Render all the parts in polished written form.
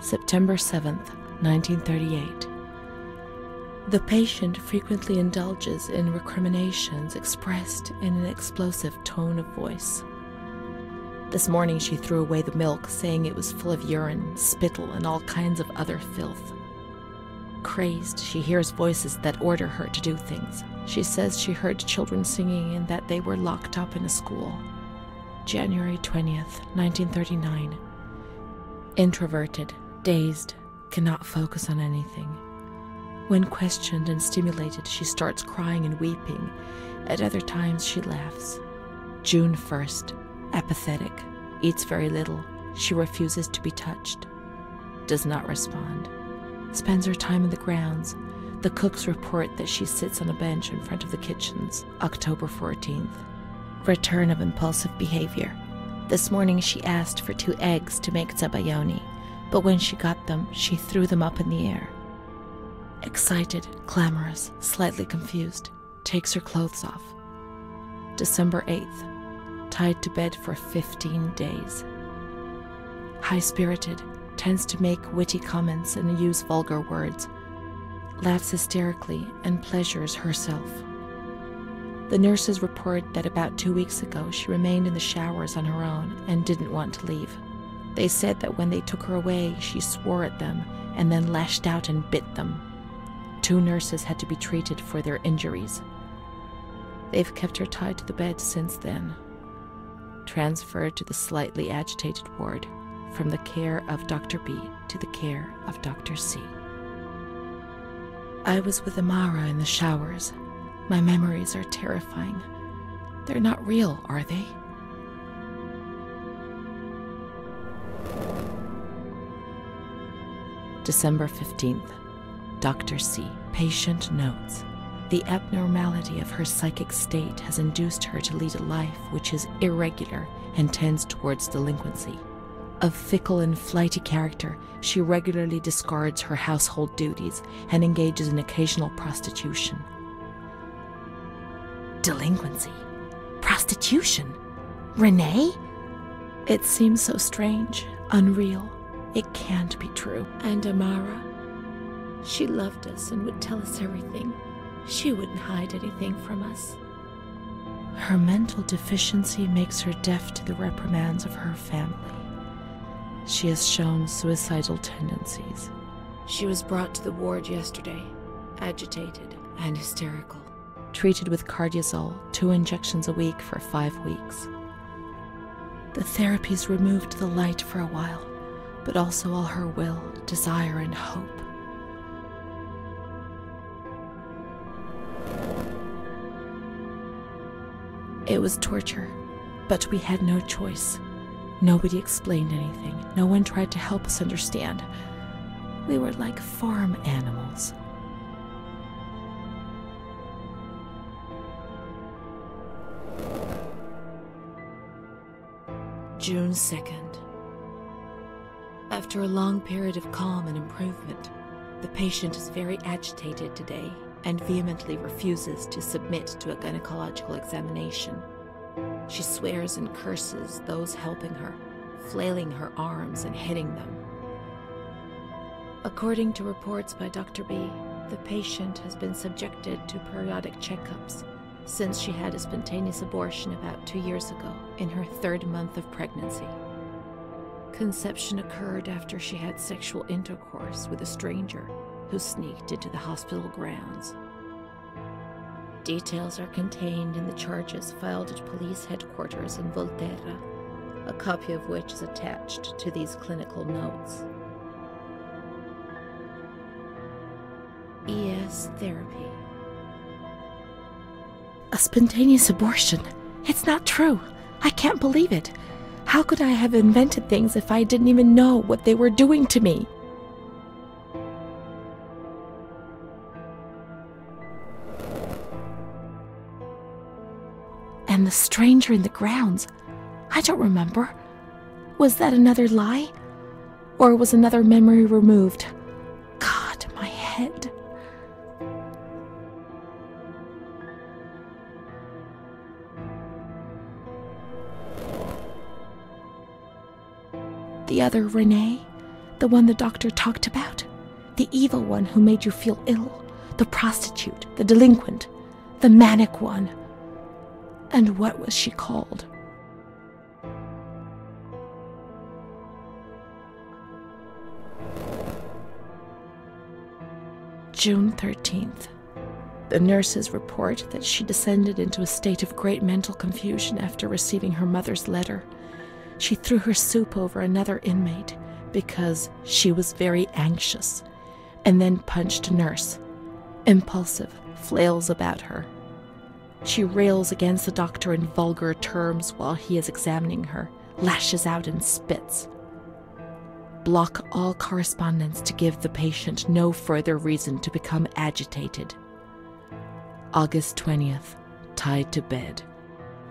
September 7th, 1938. The patient frequently indulges in recriminations expressed in an explosive tone of voice. This morning she threw away the milk, saying it was full of urine, spittle, and all kinds of other filth. Crazed, she hears voices that order her to do things. She says she heard children singing and that they were locked up in a school. January 20th, 1939. Introverted, dazed, cannot focus on anything. When questioned and stimulated, she starts crying and weeping. At other times, she laughs. June 1st. Apathetic. Eats very little. She refuses to be touched. Does not respond. Spends her time in the grounds. The cooks report that she sits on a bench in front of the kitchens. October 14th. Return of impulsive behavior. This morning she asked for 2 eggs to make zabayoni, but when she got them, she threw them up in the air. Excited, clamorous, slightly confused. Takes her clothes off. December 8th. Tied to bed for 15 days. High-spirited. Tends to make witty comments and use vulgar words. Laughs hysterically and pleasures herself. The nurses report that about 2 weeks ago she remained in the showers on her own and didn't want to leave. They said that when they took her away, she swore at them and then lashed out and bit them. 2 nurses had to be treated for their injuries. They've kept her tied to the bed since then. Transferred to the slightly agitated ward, from the care of Dr. B to the care of Dr. C. I was with Amara in the showers. My memories are terrifying. They're not real, are they? December 15th. Dr. C. Patient notes. The abnormality of her psychic state has induced her to lead a life which is irregular and tends towards delinquency. Of fickle and flighty character, she regularly discards her household duties and engages in occasional prostitution. Delinquency? Prostitution? Renee? It seems so strange, unreal. It can't be true. And Amara? She loved us and would tell us everything. She wouldn't hide anything from us. Her mental deficiency makes her deaf to the reprimands of her family. She has shown suicidal tendencies. She was brought to the ward yesterday, agitated and hysterical. Treated with cardiazol, 2 injections a week for 5 weeks. The therapies removed the light for a while, but also all her will, desire, and hope. It was torture, but we had no choice. Nobody explained anything. No one tried to help us understand. We were like farm animals. June 2nd. After a long period of calm and improvement, the patient is very agitated today and vehemently refuses to submit to a gynecological examination. She swears and curses those helping her, flailing her arms and hitting them. According to reports by Dr. B, the patient has been subjected to periodic checkups since she had a spontaneous abortion about 2 years ago in her 3rd month of pregnancy. Conception occurred after she had sexual intercourse with a stranger who sneaked into the hospital grounds. Details are contained in the charges filed at police headquarters in Volterra, a copy of which is attached to these clinical notes. ES therapy. A spontaneous abortion? It's not true. I can't believe it. How could I have invented things if I didn't even know what they were doing to me? And the stranger in the grounds, I don't remember. Was that another lie? Or was another memory removed? God, my head. The other Renee, The one the doctor talked about? The evil one who made you feel ill? The prostitute? The delinquent? The manic one? And what was she called? June 13th. The nurses report that she descended into a state of great mental confusion after receiving her mother's letter. She threw her soup over another inmate because she was very anxious, and then punched a nurse. Impulsive, flails about her. She rails against the doctor in vulgar terms while he is examining her, lashes out and spits. Block all correspondence to give the patient no further reason to become agitated. August 20th, tied to bed.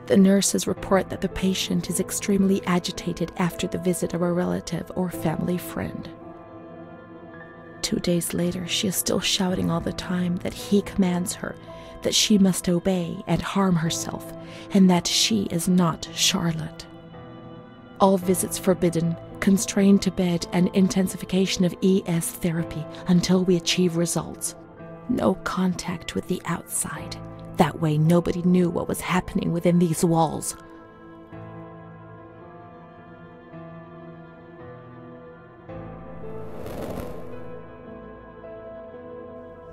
The nurses report that the patient is extremely agitated after the visit of a relative or family friend. 2 days later, she is still shouting all the time that he commands her, that she must obey and harm herself, and that she is not Charlotte. All visits forbidden, constrained to bed, and intensification of ES therapy until we achieve results. No contact with the outside. That way nobody knew what was happening within these walls.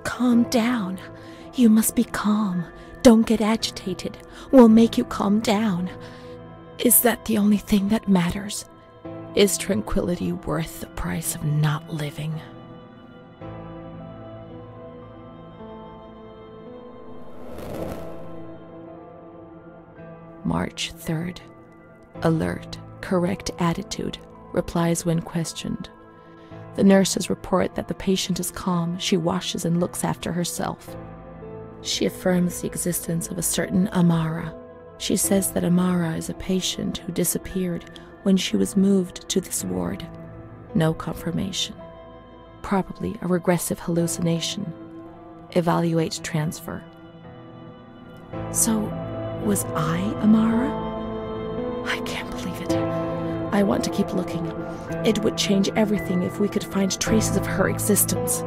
Calm down. You must be calm. Don't get agitated. We'll make you calm down. Is that the only thing that matters? Is tranquility worth the price of not living? March 3rd. Alert, correct attitude, replies when questioned. The nurses report that the patient is calm, she washes and looks after herself. She affirms the existence of a certain Amara. She says that Amara is a patient who disappeared when she was moved to this ward. No confirmation. Probably a regressive hallucination. Evaluate transfer. So, was I Amara? I can't believe it. I want to keep looking. It would change everything if we could find traces of her existence.